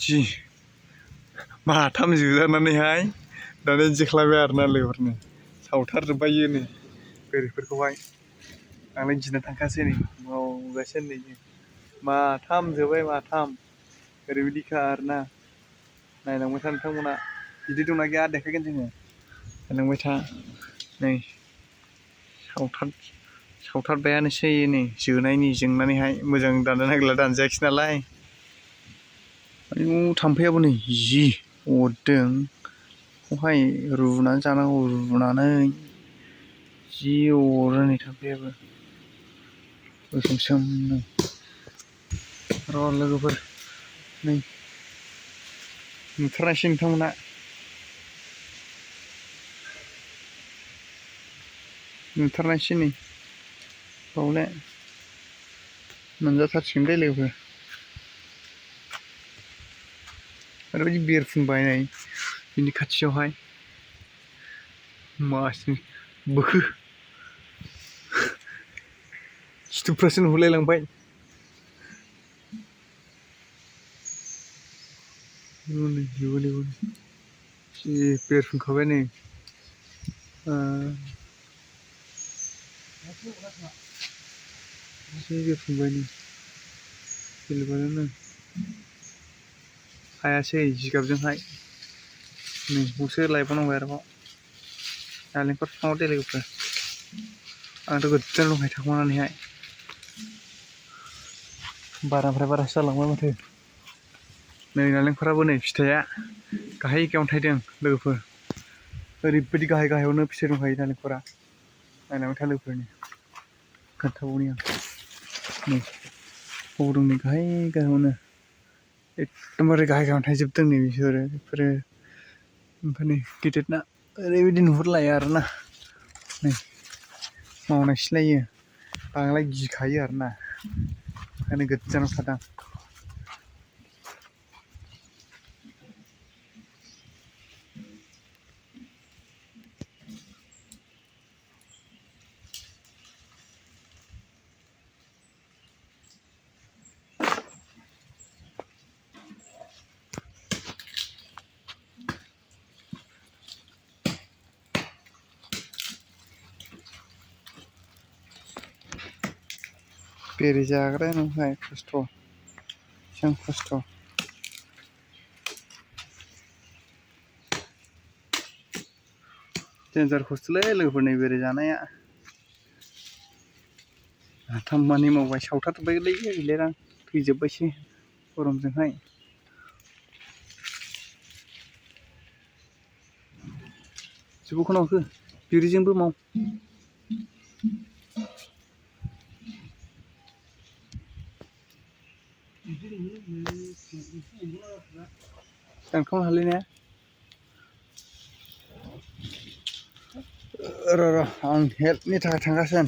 जि माथाम जोजानानैहाय दाना जेख्लायबाय आरोना लोगोफोरनो सावथारजोब्बाय नै गोरिबफोरखौहाय आंलाय गिना थांखासै नै मावगासिनो नै माथाम जोबाय माथाम ओरैबायदिखा आरोना नायलांबाय था नोंथांमोना गिदिर दंना गैया देखायगोन जोङो नायलांबाय था नै सावथारबायानोसै नै जोनायनि जोंनानैहाय मोजां दाननो नागिरला दानजायाखिसै नालाय आयु थाम्फैयाबो नै जि अरदों बेखौहाय रुनानै जानांगौ रुनानै जि अरो नै थाम्फैयाबो गोसोमसोमनो र' लोगोफोर नै नुथारनायसै नोंथांमोना नुथारनायसै नै बावले मोनजाथारसिगोन दे लोगोफोर ओरैबायदि बेरफुंबाय नै बिनि खाथियावहाय मासि बोखो खिथुफ्रासो नुहुरलायलांबाय जि बेरफुंखाबाय नै जि बेरफुंबाय नै गिलुबालुनो हायासै जिगाबजोंहाय नै बावसो लायबावनांबाय आरोबाव नालेंखर बिफाङाव दे लोगोफोर आंथ' गोजान दंखायो थाखुमानानैहाय बारानिफ्राय बारासो जालांबाय माथो नै नालेंखराबो नै फिथाइया गाहाय गाहायावनो थायदों लोगोफोर ओरैबायदि गाहाय गाहायावनो फिथाइ दंखायो नालेंखरा नायलांबाय था लोगोफोरनि खोन्थाबावनि आं नै बबाव दं नै गाहाय गाहायावनो एकदमबारे गाहाय गाहायावनो थायजोबदों नै बेफोरो ओमफ्राय नै गिदिरना ओरैबायदि नुहुरलाया आरोना नै मावनायसैलायो आंलाय गिखायो आरोना ओंखायनो गोजानाव थादां बेरे जाग्रायानोहाय खस्थ' बेसेबां खस्थ' देन्जार खस्थ'लै लोगोफोर नै बेरे जानाया खामानि मावबाय सावथारजोब्बायलै गैलिया थैजोब्बायसै गरमजोंहाय जोबोखौनो माखो बेरेजोंबो माव दानखावनो हालै ने र' आं हेल्पनि थाखाय थांगासिनो